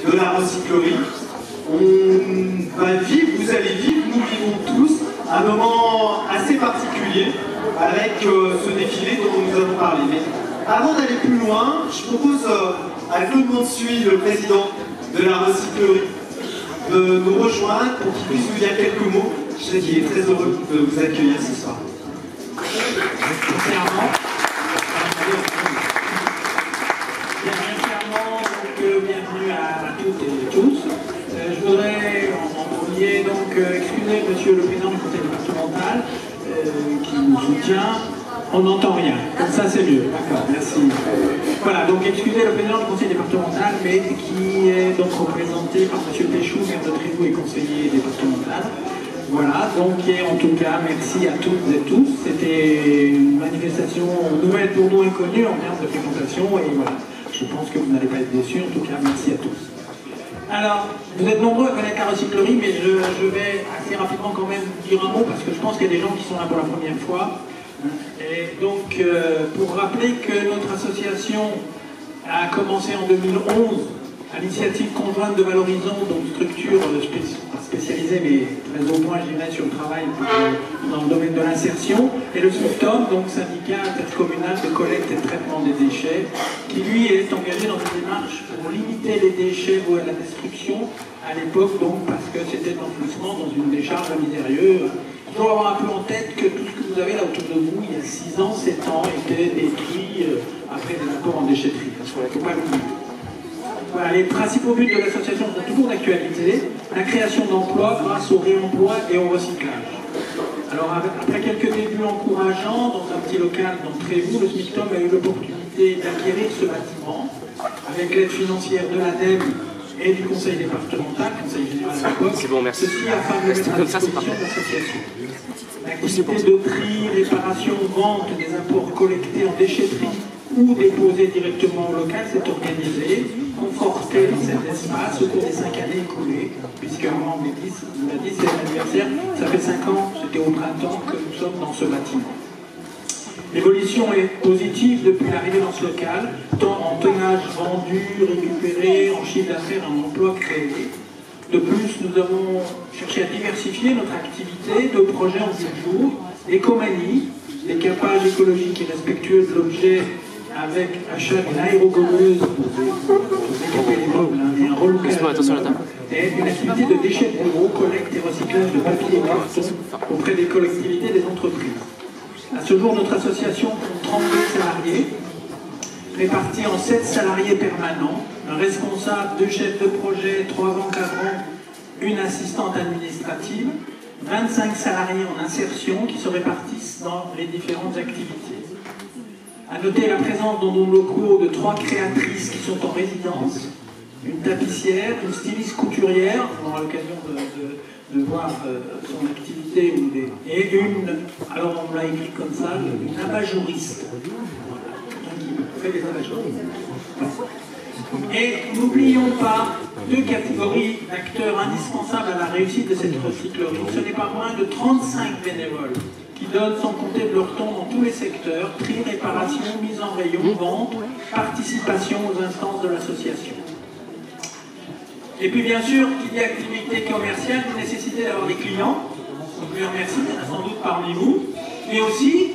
de la recyclerie. On va vivre, vous allez vivre, nous vivons tous, un moment assez particulier avec ce défilé dont nous avons parlé. Mais avant d'aller plus loin, je propose à Claude Monsuy, le président de la recyclerie, de nous rejoindre pour qu'il puisse nous dire quelques mots. Je sais qu'il est très heureux de vous accueillir ce soir. Bienvenue à toutes et tous. Je voudrais en premier donc excuser Monsieur le Président du Conseil départemental qui nous soutient. On n'entend rien, comme ça c'est mieux. D'accord, merci. Voilà, donc excusez le Président du Conseil départemental, mais qui est donc représenté par Monsieur Péchou, maire de Trévoux et conseiller départemental. Voilà, donc et en tout cas, merci à toutes et tous. C'était une manifestation nouvelle pour nous, inconnue en termes de fréquentation, et voilà. Je pense que vous n'allez pas être déçus, en tout cas, merci à tous. Alors, vous êtes nombreux à connaître la recyclerie, mais je vais assez rapidement quand même dire un mot, parce que je pense qu'il y a des gens qui sont là pour la première fois. Et donc, pour rappeler que notre association a commencé en 2011, à l'initiative conjointe de Valorisons, donc structure spécialisée, mais très au point, je dirais, sur le travail dans le domaine de l'insertion, et le SMICTOM, donc syndicat intercommunal de collecte et de traitement des déchets, qui lui est engagé dans une démarche pour limiter les déchets voués à la destruction, à l'époque, donc parce que c'était l'enfouissement dans une décharge misérieuse. Il faut avoir un peu en tête que tout ce que vous avez là autour de vous, il y a 6 ans, 7 ans, était détruit après des apports en déchetterie. Il ne faut pas l'oublier. Voilà, les principaux buts de l'association sont toujours d'actualité, la création d'emplois grâce au réemploi et au recyclage. Alors après quelques débuts encourageants dans un petit local dans Trévoux, le SMICTOM a eu l'opportunité d'acquérir ce bâtiment avec l'aide financière de l'ADEME et du conseil départemental, conseil général à l'époque, ceci afin de mettre à disposition de l'association. L'activité de tri, réparation, vente des apports collectés en déchetterie ou déposés directement au local s'est organisée, confortée dans cet espace au cours des 5 années écoulées, puisque on vous l'a dit, c'est l'anniversaire, ça fait 5 ans, c'était au printemps que nous sommes dans ce bâtiment. L'évolution est positive depuis l'arrivée dans ce local, tant en tonnage vendu, récupéré, en chiffre d'affaires, en emploi créé. De plus, nous avons cherché à diversifier notre activité de projets en 10 jours, écomanie, décapage écologique et respectueux de l'objet avec achat d'une aérogomeuse pour décaper les meubles et un relocage et une activité de déchets de bureau, collecte et recyclage de papier et carton auprès des collectivités et des entreprises. À ce jour, notre association compte 32 salariés, répartis en 7 salariés permanents, un responsable, 2 chefs de projet, 3 encadrants, une assistante administrative, 25 salariés en insertion qui se répartissent dans les différentes activités. À noter la présence dans nos locaux de 3 créatrices qui sont en résidence, une tapissière, une styliste couturière, on aura l'occasion de voir son activité, et une, alors on l'a écrit comme ça, une abat-jouriste, qui fait des abat-jouristes. Et n'oublions pas 2 catégories d'acteurs indispensables à la réussite de cette recyclerie. Ce n'est pas moins de 35 bénévoles qui donnent sans compter de leur temps dans tous les secteurs, tri, réparation, mise en rayon, vente, participation aux instances de l'association. Et puis bien sûr, qu'il y a activité commerciale, vous nécessitez d'avoir des clients. Donc je vous remercie, il y en a sans doute parmi vous. Mais aussi,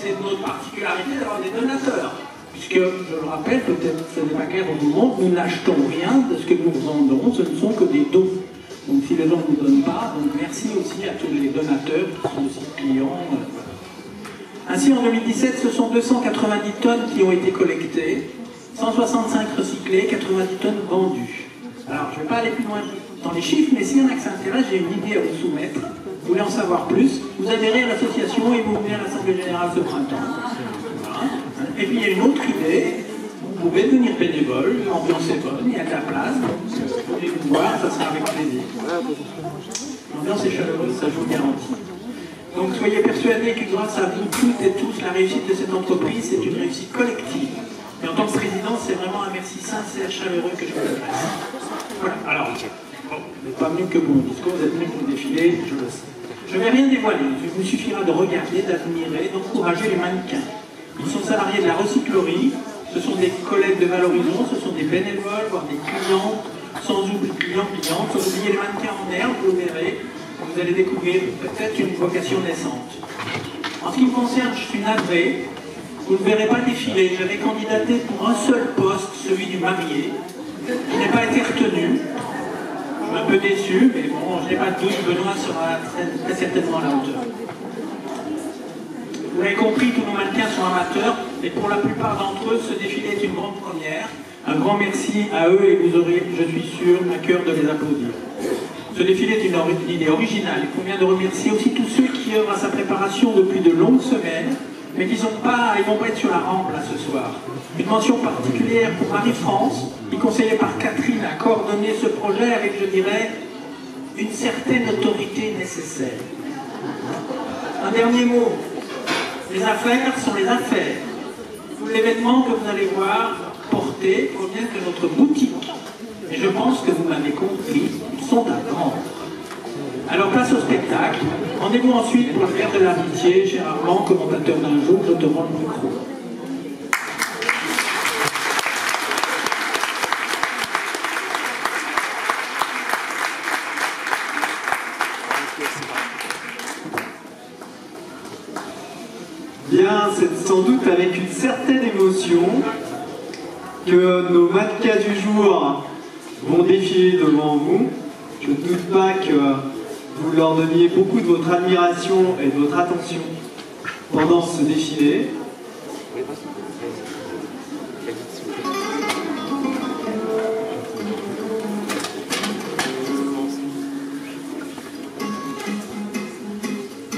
c'est notre particularité d'avoir des donateurs. Puisque, je le rappelle, peut-être ce n'est pas clair dans tout le monde, nous n'achetons rien de ce que nous vendons, ce ne sont que des dons. Donc si les gens ne nous donnent pas, donc merci aussi à tous les donateurs qui sont aussi clients. Ainsi en 2017, ce sont 290 tonnes qui ont été collectées, 165 recyclées, 90 tonnes vendues. Alors je ne vais pas aller plus loin dans les chiffres, mais s'il y en a qui s'intéressent, j'ai une idée à vous soumettre. Vous voulez en savoir plus, vous adhérez à l'association et vous venez à l'Assemblée Générale ce printemps. Voilà. Et puis il y a une autre idée. Vous pouvez devenir bénévole, l'ambiance est bonne, il y a de la place, si vous voulez vous voir, ça sera avec plaisir. L'ambiance est chaleureuse, ça je vous garantis. Donc soyez persuadés que grâce à vous toutes et tous, la réussite de cette entreprise, c'est une réussite collective. Et en tant que président, c'est vraiment un merci sincère, chaleureux que je vous adresse. Voilà, alors, bon, vous n'êtes pas venu que pour mon discours, vous êtes venu pour défiler, je le sais. Je ne vais rien dévoiler, il vous suffira de regarder, d'admirer, d'encourager les mannequins. Ils sont salariés de la recyclerie. Ce sont des collègues de Valorisons, ce sont des bénévoles, voire des clients sans oublier les mannequins en herbe, vous verrez, vous allez découvrir peut-être une vocation naissante. En ce qui me concerne, je suis navré, vous ne verrez pas défiler, j'avais candidaté pour un seul poste, celui du marié, qui n'a pas été retenu. Je suis un peu déçu, mais bon, je n'ai pas de doute, Benoît sera très certainement à la hauteur. Vous l'avez compris, tous nos mannequins sont amateurs, et pour la plupart d'entre eux, ce défilé est une grande première. Un grand merci à eux, et vous aurez, je suis sûr, à cœur de les applaudir. Ce défilé est une idée originale. Il convient de remercier aussi tous ceux qui œuvrent à sa préparation depuis de longues semaines, mais qui ne vont pas être sur la rampe là ce soir. Une mention particulière pour Marie-France, qui, conseillée par Catherine, a coordonné ce projet avec, je dirais, une certaine autorité nécessaire. Un dernier mot. Les affaires sont les affaires. Tout l'événement que vous allez voir porter provient de notre boutique. Et je pense que vous m'avez compris, ils sont à vendre. Alors place au spectacle. Rendez-vous ensuite pour le verre de l'amitié. Cher Armand, commentateur d'un jour, je te rends le micro. Bien, c'est sans doute avec une certaine émotion que nos mannequins du jour vont défiler devant vous. Je ne doute pas que vous leur donniez beaucoup de votre admiration et de votre attention pendant ce défilé.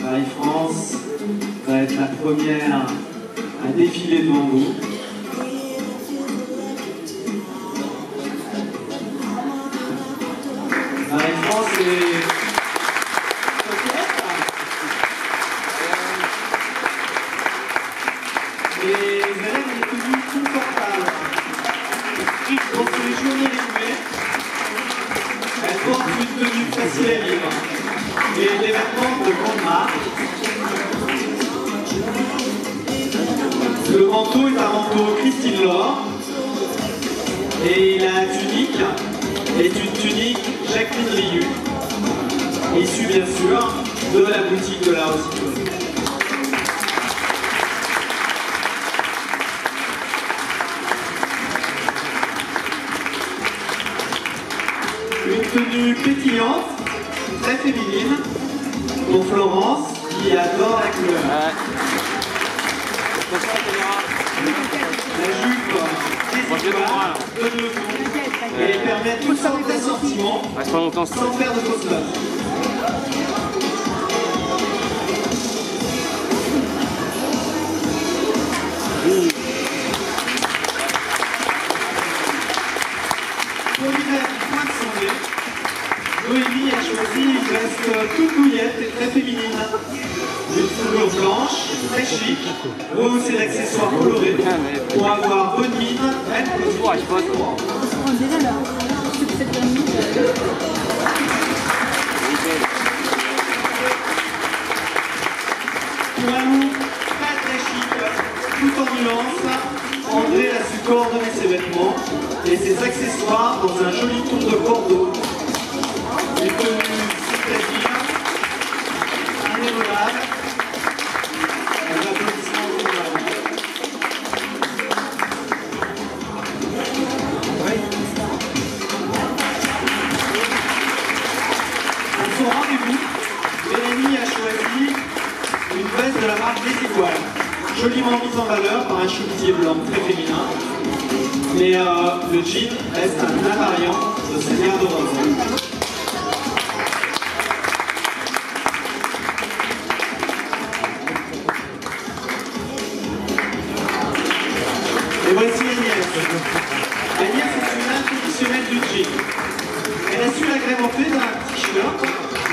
Marie-France va être la première à défiler devant vous. Marie-France est et elle a des tenues confortables. Pour les journées rythmées, elle porte une tenue facile à vivre et des vêtements de grande marque. Le manteau est un manteau Christine Laure et la tunique est une tunique Jacqueline Rieu, issue bien sûr de la boutique de la Rossignol. Une tenue pétillante, très féminine, pour Florence qui adore la couleur. La jupe donne le ton et permet toutes sortes d'assortiments sans faire de fausses notes. Pour l'hiver qui pointe son nez, Noémie a choisi une veste toute douillette et très féminine. Une fourrure blanche, très chic, rehaussée d'accessoires colorés pour avoir bonne mine, même quand il fait froid. Pour un look très chic, tout en nuance, André a su coordonner ses vêtements et ses accessoires dans un joli ton de bordeaux. Une tenue citadine, indémodable. Un applaudissement pour elle. Pour son rendez-vous, Mélanie a choisi une veste de la marque Les Étoiles, joliment mise en valeur par un chemisier blanc très féminin. Mais le jean reste un invariant de cette garde-robe. Et voici Agnès. Agnès est une inconditionnelle du jean. Elle a su l'agrémenter d'un t-shirt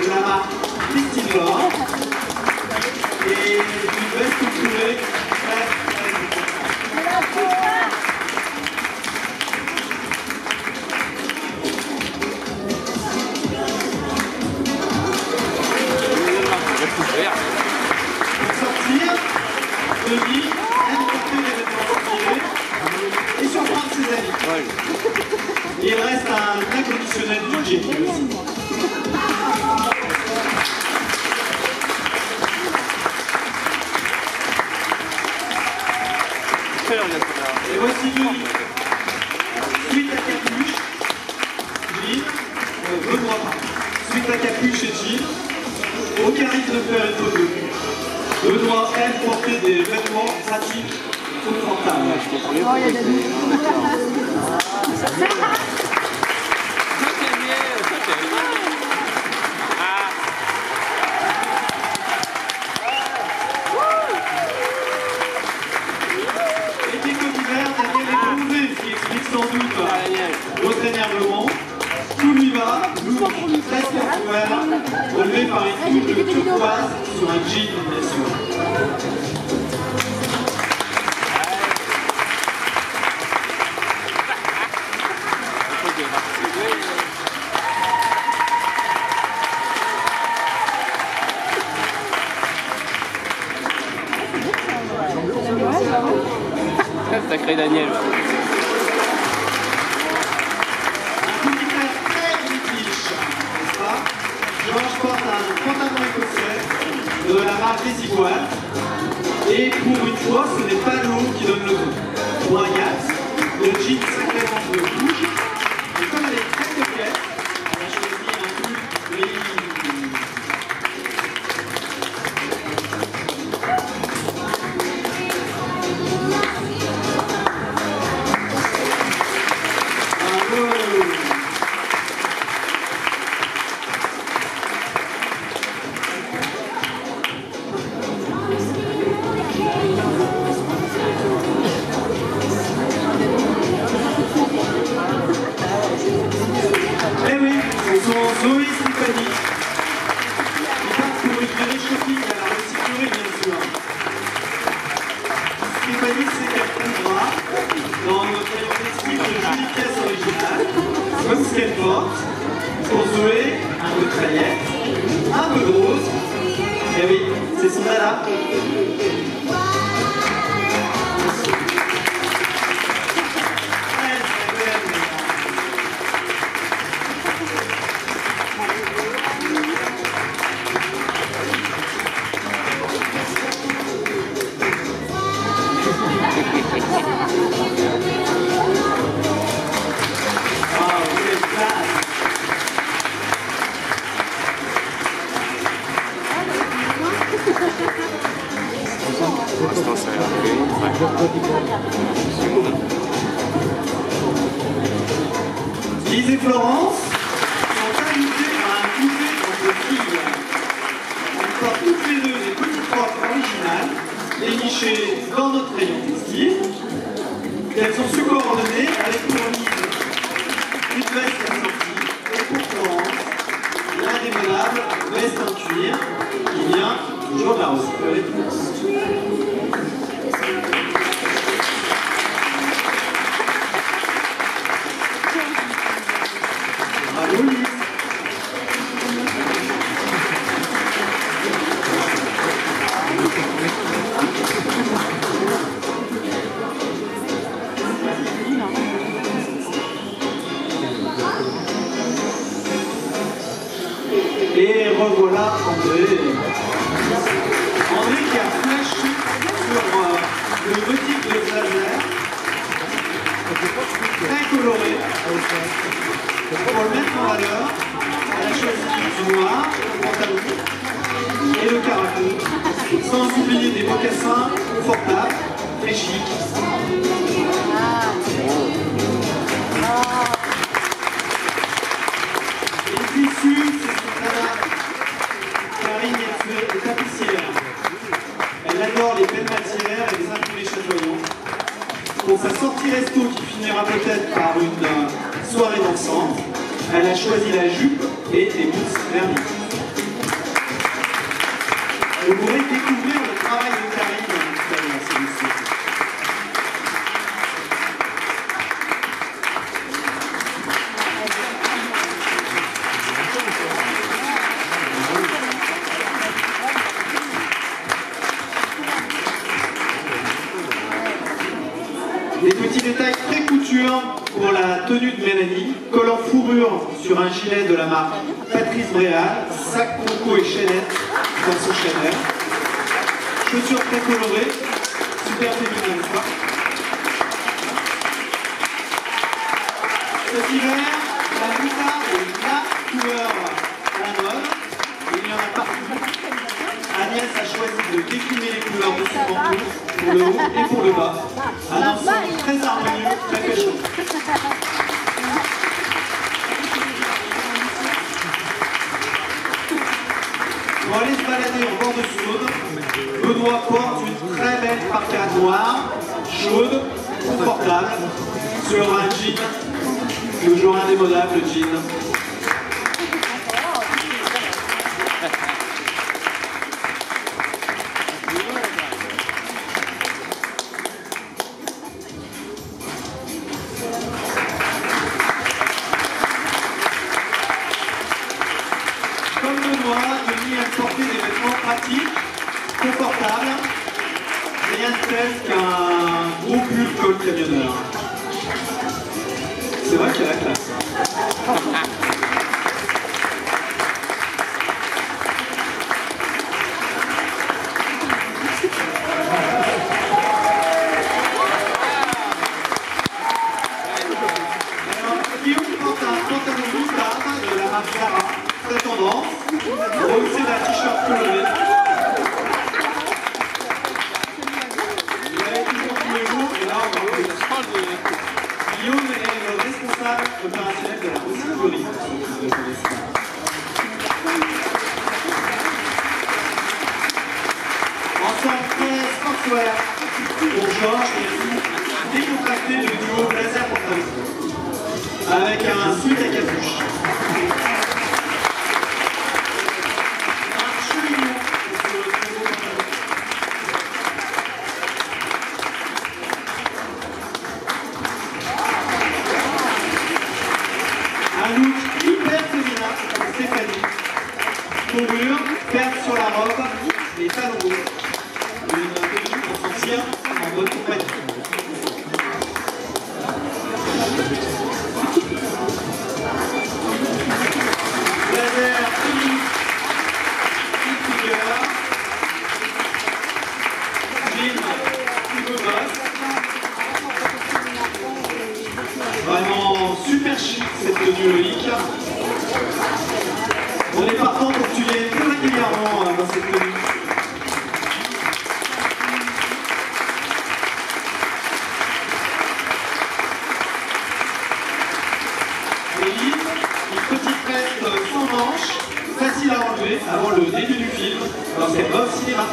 de la marque Christine Laure et une veste coulée très pour sortir, Denis aime porter des vêtements stylés et surprendre ses amis. Il reste un inconditionnel traditionnelle du Jenny aussi. Et voici deux livres. Suite à capuche, Jean, Benoît. Suite à capuche et Jean. Aucun risque de faire une photo. Benoît aime porter des vêtements pratiques confortables. Oh, il y a des sans doute votre énervement, tout lui va, nous, presque couvert, relevé par une coupe de turquoise sur un jean, bien sûr. Sacré Daniel. Georges porte un pantalon écossais de la marque Desigual. Et pour une fois, ce n'est pas l'eau qui donne le goût. Pour un yacht, le jean sacrément bleu rouge. Et comme elle est très coquette, on a choisi un pull gris. Zoé Stéphanie, qui part pour une journée shopping à la recyclerie, bien sûr. Stéphanie, c'est qu'elle trouvera dans notre rayon textile de jolies pièces originales, comme ce qu'elle porte. Pour Zoé, un peu de paillettes, un peu de rose. Et oui, c'est son dada. Lise et Florence sont invités à un goûter entre filles. Elles portent toutes les deux des petites robes originales, dénichées dans notre rayon textile. Elles sont subordonnées avec pour Lise une veste assortie et pour Florence l'indémodable veste en cuir qui vient toujours de la recyclerie. Et revoilà André. André qui a flashé sur le motif de laser, très coloré. Pour le mettre en valeur, elle a choisi du noir, le pantalon et le caraco, sans oublier des mocassins confortables, très chics. Les tissus, c'est son talent. Karine est tapissière. Elle adore les belles matières et les imprimés chatoyants. Pour sa sortie resto qui finira peut-être par une soirée dansante, elle a choisi la jupe et des boots vernis. Vous pourrez découvrir le travail de Karine dans l'expérience. Des petits détails très couture pour la tenue de Mélanie, col en fourrure couture sur un gilet de la marque Patrice Bréal, sac Conco et chaînette dans son Chanel. Chaussures très colorées, super féminin, n'est-ce pas? Cet hiver, la moutarde est la couleur à la mode, et il y en a partout. Agnès a choisi de décliner les couleurs de son manteau pour le haut et pour le bas. Un ensemble très harmonieux, très pécho. Pour aller se balader en bord de Saône, Benoît porte une très belle parka noire, chaude, confortable, sur un jean, toujours indémodable le jean. Comme Benoît, Denis aime porter des vêtements pratiques, confortables, rien de tel qu'un gros pull col camionneur. C'est vrai qu'il y a la classe. Guillaume porte un pantalon moutarde de la marque Zara, très tendance, rehaussé d'un t-shirt coloré. Il avait toujours tous les jours, et là on va voir. Guillaume est le responsable opérationnel de la recyclerie. Ensemble très sportswear pour Georges et décontracté le duo Blazer Portable avec un sweat à capuche. Un cheminement pour ce très beau pantalon. Un look hyper féminin pour Stéphanie. Fourrure, perle sur la robe et talons hauts. Une tenue pour sortir en bonne compagnie. Blazer, tenue, petite figure, jean, Hugo Boss. Vraiment super chic cette tenue Loïc. On est partant pour que tu viennes plus régulièrement dans cette tenue. Élise, une petite veste sans manches, facile à enlever avant le début du film, dans cette bonne cinéma.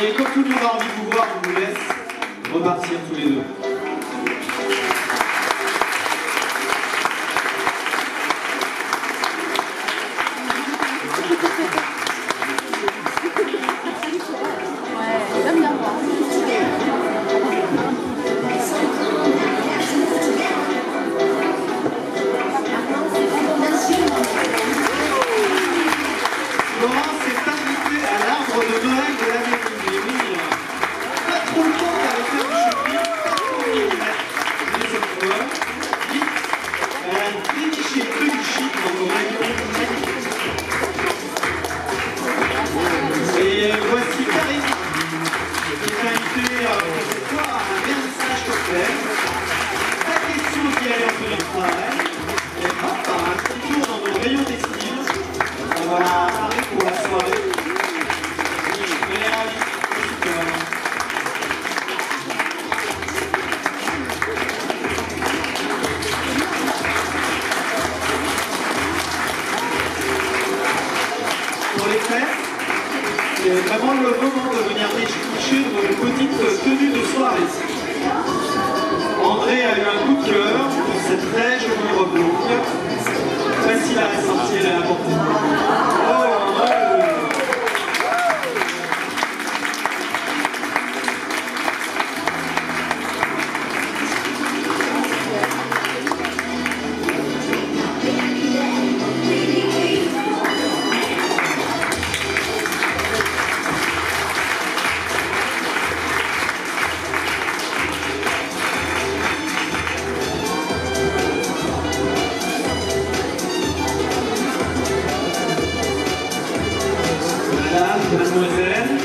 Et comme tout le monde a envie de vous voir, on vous laisse repartir tous les deux. Laurent s'est invité à l'arbre de Noël de la mairie. Pas trop le temps d'aller faire du shopping, pas trop le temps mais cette fois, vite, elle a déniché que du chic dans nos rayons. Et voici Karine, qui est invitée pour cette fois à un vernissage cocktail. Pas question d'y aller en tenue de travail, mais hop, un petit tour dans nos rayons textiles. On va arriver pour la soirée. On est ravis. Pour les fêtes, c'est vraiment le moment de venir déchiquer nos petites tenues de soirée. André a eu un coup de cœur pour cette très jolie robe longue. Facile à ressortir et à porter. mesdames, mademoiselles.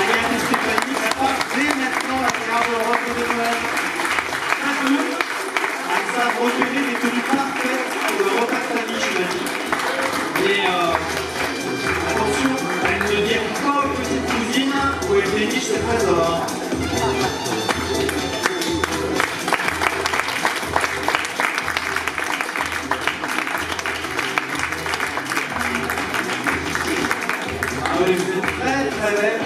Agathe et Stéphanie préparent dès maintenant la garde-robe de Noël. Pas tout. Elles savent repérer des tenues parfaites pour le repas de famille, j'imagine. Mais attention, elles ne dirent pas aux petites cousines où elles dénichent ces trésors. Vous êtes très très belle,